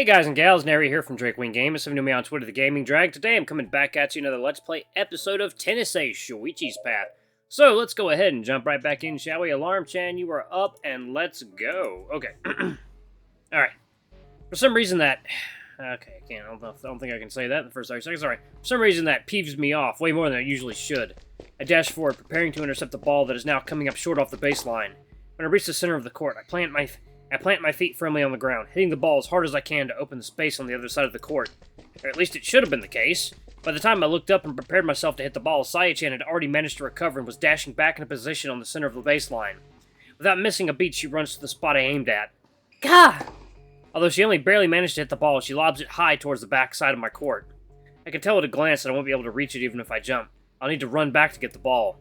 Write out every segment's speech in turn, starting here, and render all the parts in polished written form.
guys and gals, Nary here from Drakewing Games. Some new me on Twitter, The Gaming Drag. Today I'm coming back at you another Let's Play episode of Tennessee Shuichi's Path. So let's go ahead and jump right back in, shall we? Alarm Chan, you are up and let's go. Okay. Alright. For some reason that... Okay, I don't think I can say that in the first 30 seconds. Alright. For some reason that peeves me off way more than it usually should. I dash forward, preparing to intercept the ball that is now coming up short off the baseline. When I reach the center of the court, I plant my feet firmly on the ground, hitting the ball as hard as I can to open the space on the other side of the court. Or at least it should have been the case. By the time I looked up and prepared myself to hit the ball, Saya-chan had already managed to recover and was dashing back into position on the center of the baseline. Without missing a beat, she runs to the spot I aimed at. Gah! Although she only barely managed to hit the ball, she lobs it high towards the back side of my court. I can tell at a glance that I won't be able to reach it even if I jump. I'll need to run back to get the ball.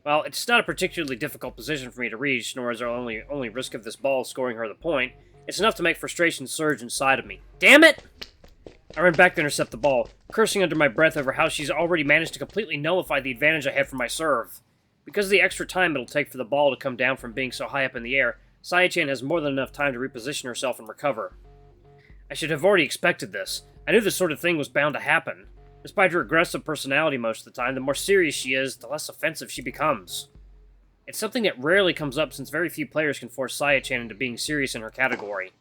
Well, it's not a particularly difficult position for me to reach, nor is there only risk of this ball scoring her the point. It's enough to make frustration surge inside of me. Damn it! I run back to intercept the ball, cursing under my breath over how she's already managed to completely nullify the advantage I had from my serve. Because of the extra time it'll take for the ball to come down from being so high up in the air, Saya-chan has more than enough time to reposition herself and recover. I should have already expected this. I knew this sort of thing was bound to happen. Despite her aggressive personality most of the time, the more serious she is, the less offensive she becomes. It's something that rarely comes up since very few players can force Saya-chan into being serious in her category.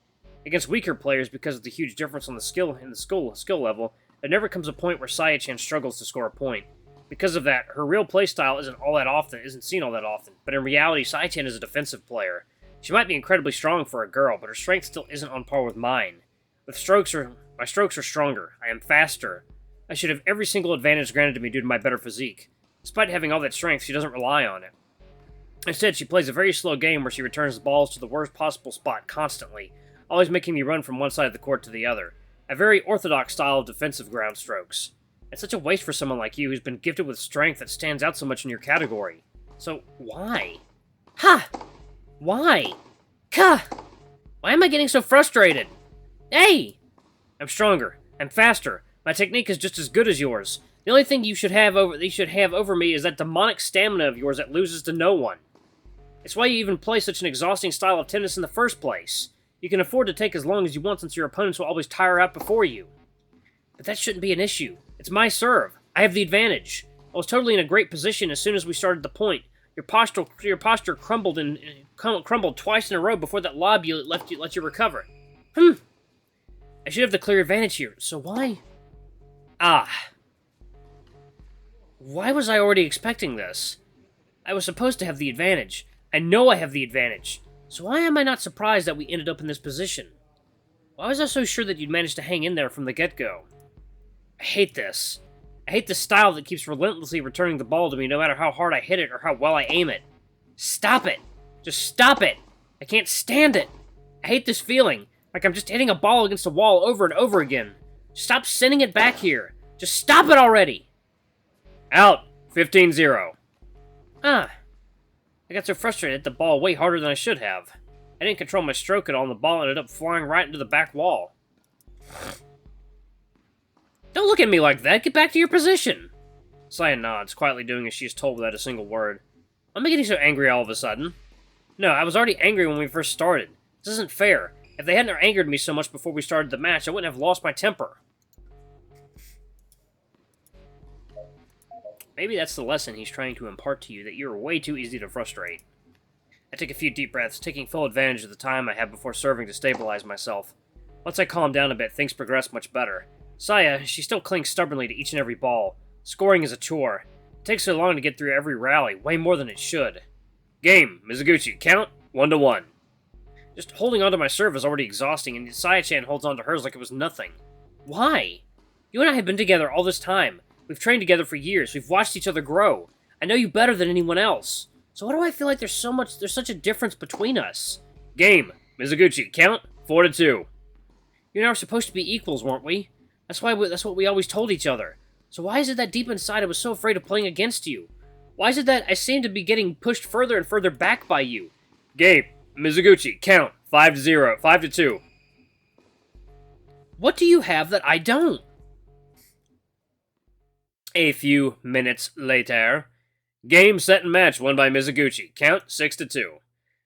Against weaker players, because of the huge difference on the skill level, there never comes a point where Saya-chan struggles to score a point. Because of that, her real playstyle isn't seen all that often, but in reality, Saya-chan is a defensive player. She might be incredibly strong for a girl, but her strength still isn't on par with mine. My strokes are stronger. I am faster. I should have every single advantage granted to me due to my better physique. Despite having all that strength, she doesn't rely on it. Instead, she plays a very slow game where she returns the balls to the worst possible spot constantly, always making me run from one side of the court to the other. A very orthodox style of defensive ground strokes. It's such a waste for someone like you who's been gifted with strength that stands out so much in your category. So, why? Ha! Why? Ka! Why am I getting so frustrated? Hey! I'm stronger. I'm faster. My technique is just as good as yours. The only thing you should have over me is that demonic stamina of yours that loses to no one. It's why you even play such an exhausting style of tennis in the first place. You can afford to take as long as you want since your opponents will always tire out before you. But that shouldn't be an issue. It's my serve. I have the advantage. I was totally in a great position as soon as we started the point. Your posture crumbled twice in a row before that lob let you recover. I should have the clear advantage here, so why? Why was I already expecting this? I was supposed to have the advantage. I know I have the advantage. So why am I not surprised that we ended up in this position? Why was I so sure that you'd manage to hang in there from the get-go? I hate this. I hate the style that keeps relentlessly returning the ball to me no matter how hard I hit it or how well I aim it. Stop it! Just stop it! I can't stand it! I hate this feeling, like I'm just hitting a ball against a wall over and over again. Stop sending it back here. Just stop it already! Out. 15-0. I got so frustrated I hit the ball way harder than I should have. I didn't control my stroke at all and the ball ended up flying right into the back wall. Don't look at me like that. Get back to your position. Saya nods, quietly doing as she is told without a single word. Why am I getting so angry all of a sudden? No, I was already angry when we first started. This isn't fair. If they hadn't angered me so much before we started the match, I wouldn't have lost my temper. Maybe that's the lesson he's trying to impart to you, that you're way too easy to frustrate. I take a few deep breaths, taking full advantage of the time I have before serving to stabilize myself. Once I calm down a bit, things progress much better. Saya, she still clings stubbornly to each and every ball. Scoring is a chore. It takes so long to get through every rally, way more than it should. Game, Mizuguchi, count, 1-1. Just holding onto my serve is already exhausting, and Saya-chan holds onto hers like it was nothing. Why? You and I have been together all this time. We've trained together for years. We've watched each other grow. I know you better than anyone else. So why do I feel like there's such a difference between us? Game, Mizuguchi, count, 4-2. You and I were supposed to be equals, weren't we? That's what we always told each other. So why is it that deep inside I was so afraid of playing against you? Why is it that I seem to be getting pushed further and further back by you? Game, Mizuguchi, count, 5-2. What do you have that I don't? A few minutes later. Game, set, and match won by Mizuguchi. Count, 6-2.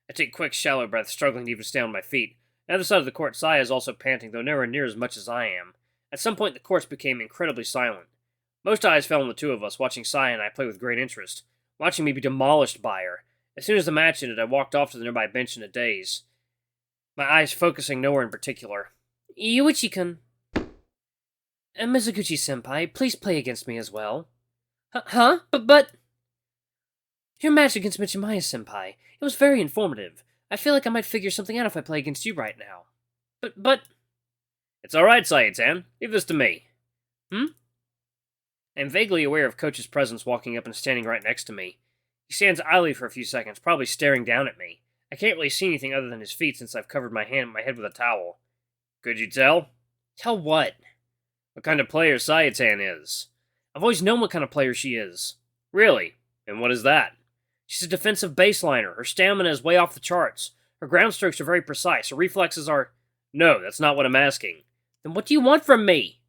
I take quick, shallow breaths, struggling to even stay on my feet. On the other side of the court, Saya is also panting, though nowhere near as much as I am. At some point, the courts became incredibly silent. Most eyes fell on the two of us, watching Saya and I play with great interest, watching me be demolished by her. As soon as the match ended, I walked off to the nearby bench in a daze, my eyes focusing nowhere in particular. Yuichi-kun. Mizuguchi-senpai, please play against me as well. Huh? But... Your match against Michimaya-senpai, it was very informative. I feel like I might figure something out if I play against you right now. But... It's alright, Saya-tan. Leave this to me. I'm vaguely aware of Coach's presence walking up and standing right next to me. He stands idly for a few seconds, probably staring down at me. I can't really see anything other than his feet since I've covered my head with a towel. Could you tell? Tell what? What kind of player Saya-tan is. I've always known what kind of player she is. Really? And what is that? She's a defensive baseliner. Her stamina is way off the charts. Her ground strokes are very precise. Her reflexes are... No, that's not what I'm asking. Then what do you want from me?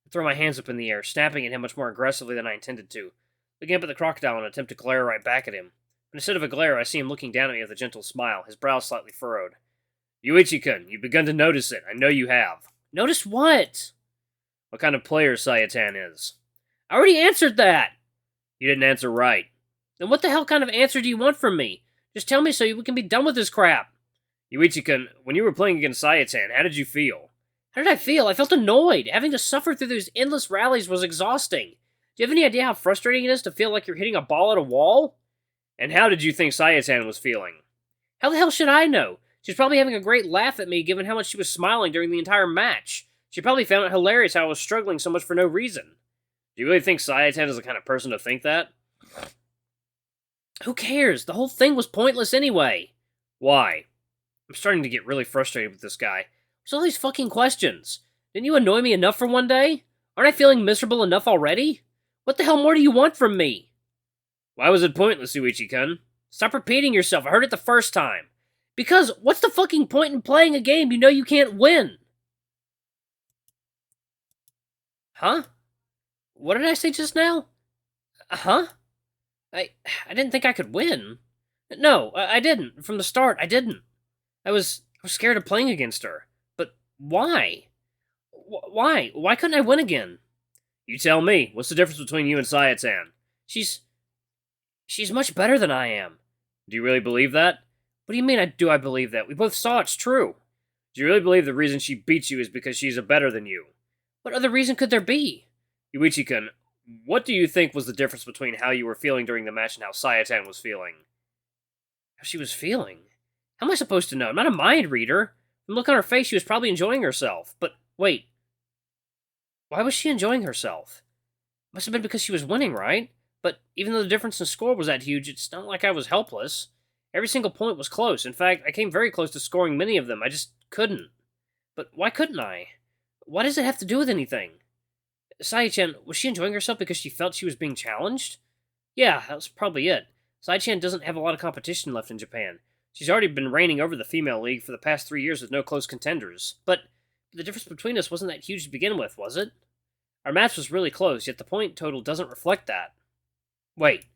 I throw my hands up in the air, snapping at him much more aggressively than I intended to. Looking up at the crocodile in an attempt to glare right back at him. But instead of a glare, I see him looking down at me with a gentle smile, his brow slightly furrowed. Yuichi-kun, you've begun to notice it. I know you have. Notice what? What kind of player Saya-tan is. I already answered that! You didn't answer right. Then what the hell kind of answer do you want from me? Just tell me so we can be done with this crap. Yuichi-kun, when you were playing against Saya-tan, how did you feel? How did I feel? I felt annoyed. Having to suffer through those endless rallies was exhausting. Do you have any idea how frustrating it is to feel like you're hitting a ball at a wall? And how did you think Saya-tan was feeling? How the hell should I know? She's probably having a great laugh at me given how much she was smiling during the entire match. She probably found it hilarious how I was struggling so much for no reason. Do you really think Saya-tan is the kind of person to think that? Who cares? The whole thing was pointless anyway. Why? I'm starting to get really frustrated with this guy. What's all these fucking questions? Didn't you annoy me enough for one day? Aren't I feeling miserable enough already? What the hell more do you want from me? Why was it pointless, Yuichi-kun? Stop repeating yourself. I heard it the first time. Because what's the fucking point in playing a game you know you can't win? Huh? What did I say just now? Huh? I didn't think I could win. No, I didn't. From the start, I didn't. I was scared of playing against her. But why? Why? Why couldn't I win again? You tell me. What's the difference between you and Saya-tan? She's much better than I am. Do you really believe that? What do you mean, do I believe that? We both saw it's true. Do you really believe the reason she beats you is because she's better than you? What other reason could there be? Yuichi-kun, what do you think was the difference between how you were feeling during the match and how Saya-tan was feeling? How she was feeling? How am I supposed to know? I'm not a mind reader. From the look on her face, she was probably enjoying herself. But, wait. Why was she enjoying herself? Must have been because she was winning, right? But even though the difference in score was that huge, it's not like I was helpless. Every single point was close. In fact, I came very close to scoring many of them. I just couldn't. But why couldn't I? Why does it have to do with anything? Saya-chan, was she enjoying herself because she felt she was being challenged? Yeah, that was probably it. Saya-chan doesn't have a lot of competition left in Japan. She's already been reigning over the female league for the past 3 years with no close contenders. But the difference between us wasn't that huge to begin with, was it? Our match was really close, yet the point total doesn't reflect that. Wait.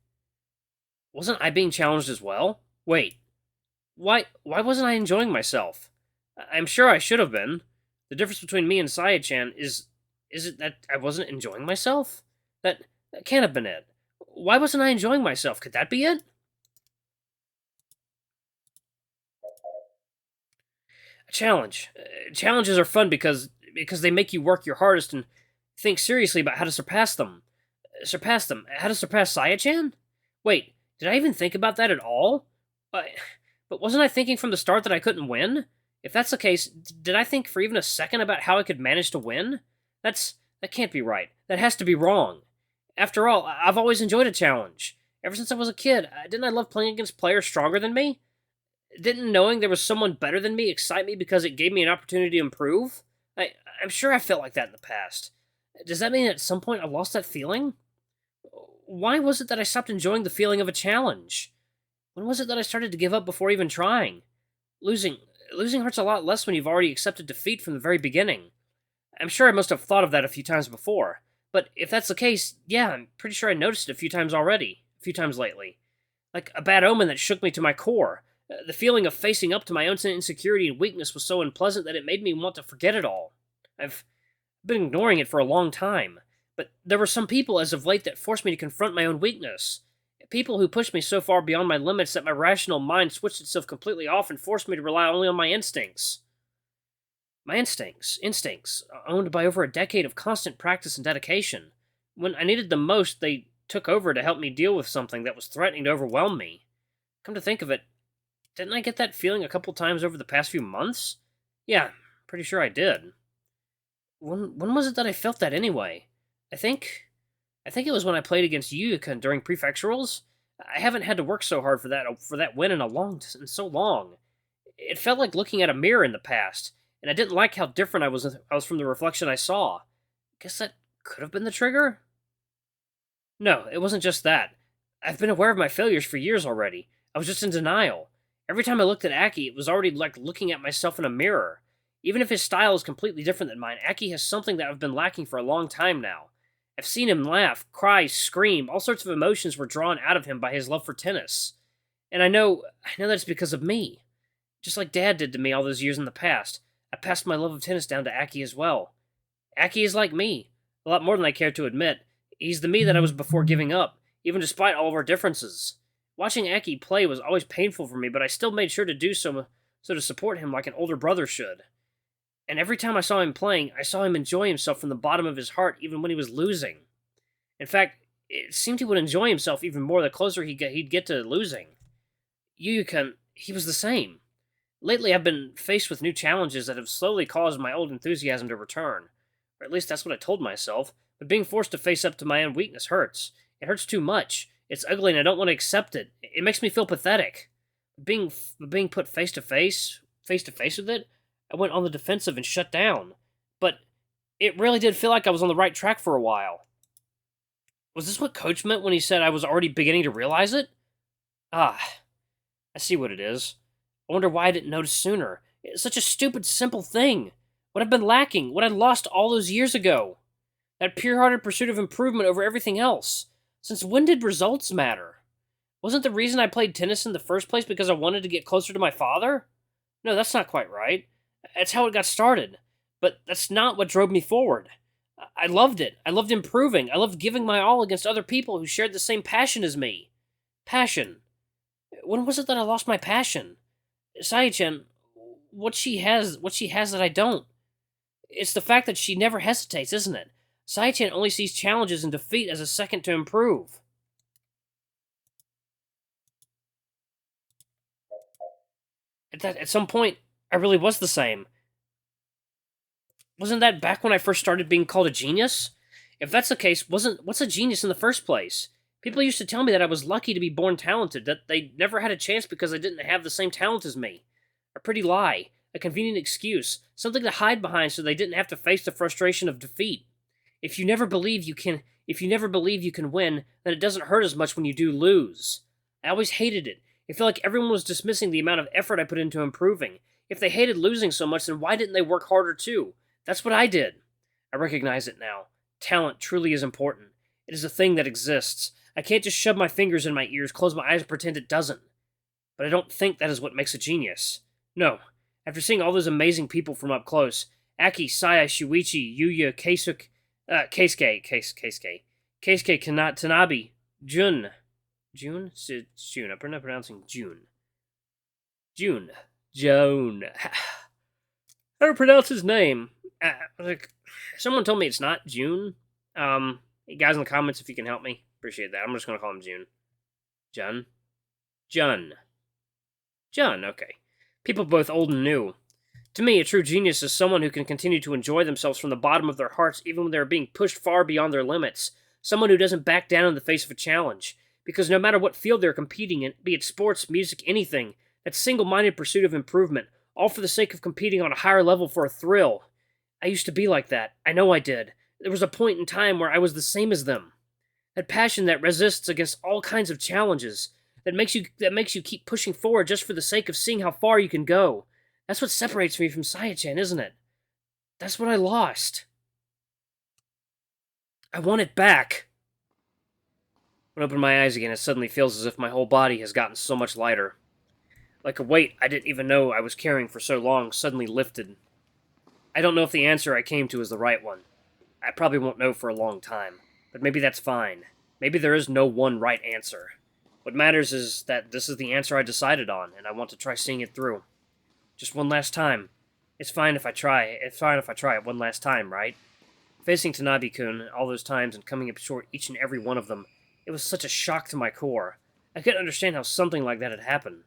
Wasn't I being challenged as well? Wait. Why wasn't I enjoying myself? I'm sure I should have been. The difference between me and Saya-chan is it that I wasn't enjoying myself? That can't have been it. Why wasn't I enjoying myself? Could that be it? A challenge. Challenges are fun because they make you work your hardest and think seriously about how to surpass them. Surpass them? How to surpass Saya-chan? Wait, did I even think about that at all? But wasn't I thinking from the start that I couldn't win? If that's the case, did I think for even a second about how I could manage to win? That can't be right. That has to be wrong. After all, I've always enjoyed a challenge. Ever since I was a kid, didn't I love playing against players stronger than me? Didn't knowing there was someone better than me excite me because it gave me an opportunity to improve? I'm sure I felt like that in the past. Does that mean at some point I lost that feeling? Why was it that I stopped enjoying the feeling of a challenge? When was it that I started to give up before even trying? Losing hurts a lot less when you've already accepted defeat from the very beginning. I'm sure I must have thought of that a few times before. But if that's the case, yeah, I'm pretty sure I noticed it a few times already. A few times lately. Like a bad omen that shook me to my core. The feeling of facing up to my own insecurity and weakness was so unpleasant that it made me want to forget it all. I've been ignoring it for a long time, but there were some people as of late that forced me to confront my own weakness. People who pushed me so far beyond my limits that my rational mind switched itself completely off and forced me to rely only on my instincts. My instincts, owned by over a decade of constant practice and dedication. When I needed them most, they took over to help me deal with something that was threatening to overwhelm me. Come to think of it, didn't I get that feeling a couple times over the past few months? Yeah, pretty sure I did. When was it that I felt that anyway? I think I think it was when I played against Yuu during prefecturals. I haven't had to work so hard for that win in so long. It felt like looking at a mirror in the past, and I didn't like how different I was from the reflection I saw. Guess that could have been the trigger? No, it wasn't just that. I've been aware of my failures for years already. I was just in denial. Every time I looked at Aki, it was already like looking at myself in a mirror. Even if his style is completely different than mine, Aki has something that I've been lacking for a long time now. I've seen him laugh, cry, scream, all sorts of emotions were drawn out of him by his love for tennis. And I know that's because of me. Just like Dad did to me all those years in the past, I passed my love of tennis down to Aki as well. Aki is like me, a lot more than I care to admit. He's the me that I was before giving up, even despite all of our differences. Watching Aki play was always painful for me, but I still made sure to do so to support him like an older brother should. And every time I saw him playing, I saw him enjoy himself from the bottom of his heart, even when he was losing. In fact, it seemed he would enjoy himself even more the closer he'd get to losing. He was the same. Lately, I've been faced with new challenges that have slowly caused my old enthusiasm to return. Or at least that's what I told myself, but being forced to face up to my own weakness hurts. It hurts too much. It's ugly and I don't want to accept it. It makes me feel pathetic. Being put face to face with it, I went on the defensive and shut down. But it really did feel like I was on the right track for a while. Was this what Coach meant when he said I was already beginning to realize it? Ah, I see what it is. I wonder why I didn't notice sooner. It's such a stupid, simple thing. What I've been lacking, what I lost all those years ago. That pure-hearted pursuit of improvement over everything else. Since when did results matter? Wasn't the reason I played tennis in the first place because I wanted to get closer to my father? No, that's not quite right. That's how it got started. But that's not what drove me forward. I loved it. I loved improving. I loved giving my all against other people who shared the same passion as me. Passion. When was it that I lost my passion? Saya-chan, what she has that I don't. It's the fact that she never hesitates, isn't it? Saya-chan only sees challenges and defeat as a second to improve. At some point, I really was the same. Wasn't that back when I first started being called a genius? If that's the case, what's a genius in the first place? People used to tell me that I was lucky to be born talented, that they never had a chance because I didn't have the same talent as me. A pretty lie, a convenient excuse, something to hide behind so they didn't have to face the frustration of defeat. If you never believe you can win, then it doesn't hurt as much when you do lose. I always hated it. It felt like everyone was dismissing the amount of effort I put into improving. If they hated losing so much, then why didn't they work harder too? That's what I did. I recognize it now. Talent truly is important. It is a thing that exists. I can't just shove my fingers in my ears, close my eyes, and pretend it doesn't. But I don't think that is what makes a genius. No. After seeing all those amazing people from up close, Aki, Saya, Shuichi, Yuya, Keisuke, Tanabe, Jun. June? It's June. I'm not pronouncing June. Joan. How to pronounce his name? Someone told me it's not June. You guys in the comments, if you can help me, appreciate that. I'm just gonna call him June. Jun, okay. People both old and new. To me, a true genius is someone who can continue to enjoy themselves from the bottom of their hearts even when they're being pushed far beyond their limits. Someone who doesn't back down in the face of a challenge. Because no matter what field they're competing in, be it sports, music, anything, that single-minded pursuit of improvement, all for the sake of competing on a higher level for a thrill. I used to be like that. I know I did. There was a point in time where I was the same as them. That passion that resists against all kinds of challenges. That makes you keep pushing forward just for the sake of seeing how far you can go. That's what separates me from Saya-chan, isn't it? That's what I lost. I want it back. When I open my eyes again, it suddenly feels as if my whole body has gotten so much lighter. Like a weight I didn't even know I was carrying for so long suddenly lifted. I don't know if the answer I came to is the right one. I probably won't know for a long time, but maybe that's fine. Maybe there is no one right answer. What matters is that this is the answer I decided on, and I want to try seeing it through. Just one last time. It's fine if I try. It's fine if I try it one last time, right? Facing Tanabe-kun all those times and coming up short each and every one of them, it was such a shock to my core. I couldn't understand how something like that had happened.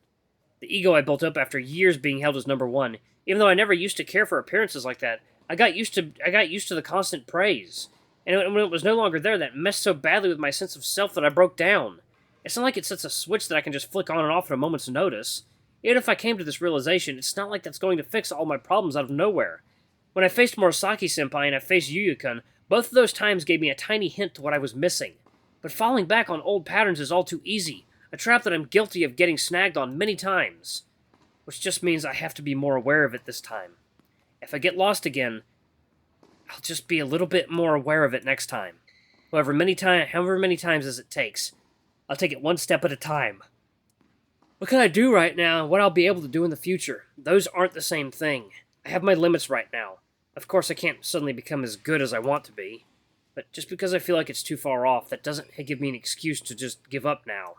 The ego I built up after years being held as number one, even though I never used to care for appearances like that, I got used to the constant praise. And when it was no longer there, that messed so badly with my sense of self that I broke down. It's not like it sets a switch that I can just flick on and off at a moment's notice. Even if I came to this realization, it's not like that's going to fix all my problems out of nowhere. When I faced Murasaki-senpai and I faced Yuu-kun, both of those times gave me a tiny hint to what I was missing. But falling back on old patterns is all too easy, a trap that I'm guilty of getting snagged on many times. Which just means I have to be more aware of it this time. If I get lost again, I'll just be a little bit more aware of it next time. However many times as it takes, I'll take it one step at a time. What can I do right now and what I'll be able to do in the future? Those aren't the same thing. I have my limits right now. Of course, I can't suddenly become as good as I want to be. But just because I feel like it's too far off, that doesn't give me an excuse to just give up now.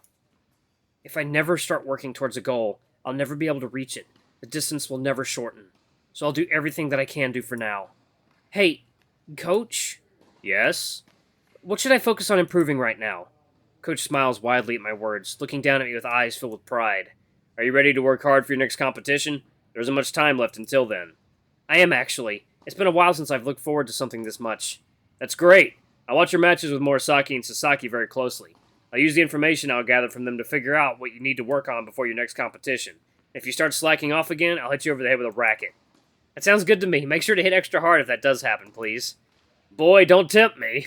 If I never start working towards a goal, I'll never be able to reach it. The distance will never shorten. So I'll do everything that I can do for now. Hey, Coach? Yes? What should I focus on improving right now? Coach smiles widely at my words, looking down at me with eyes filled with pride. Are you ready to work hard for your next competition? There isn't much time left until then. I am, actually. It's been a while since I've looked forward to something this much. That's great. I watch your matches with Murasaki and Sasaki very closely. I'll use the information I'll gather from them to figure out what you need to work on before your next competition. If you start slacking off again, I'll hit you over the head with a racket. That sounds good to me. Make sure to hit extra hard if that does happen, please. Boy, don't tempt me.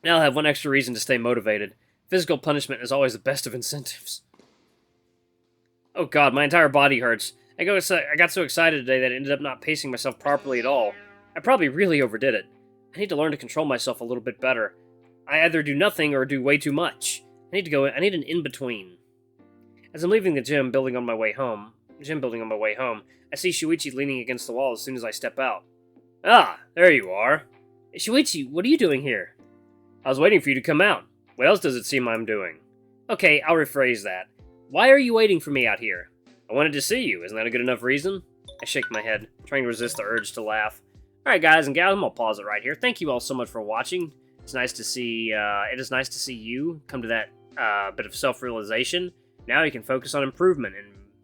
Now I'll have one extra reason to stay motivated. Physical punishment is always the best of incentives. Oh god, my entire body hurts. I got so excited today that I ended up not pacing myself properly at all. I probably really overdid it. I need to learn to control myself a little bit better. I either do nothing or do way too much. I need an in-between. As I'm leaving the gym building on my way home, I see Shuichi leaning against the wall as soon as I step out. Ah, there you are. Shuichi, what are you doing here? I was waiting for you to come out. What else does it seem I'm doing? Okay, I'll rephrase that. Why are you waiting for me out here? I wanted to see you. Isn't that a good enough reason? I shake my head, trying to resist the urge to laugh. Alright guys and gals, I'm gonna pause it right here. Thank you all so much for watching. It's nice to see, it is nice to see you come to that bit of self-realization. Now he can focus on improvement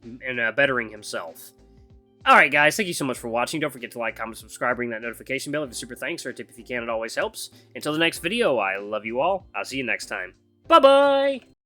and bettering himself. Alright guys, thank you so much for watching. Don't forget to like, comment, subscribe, ring that notification bell if it's super thanks, or a tip if you can, it always helps. Until the next video, I love you all. I'll see you next time. Bye-bye!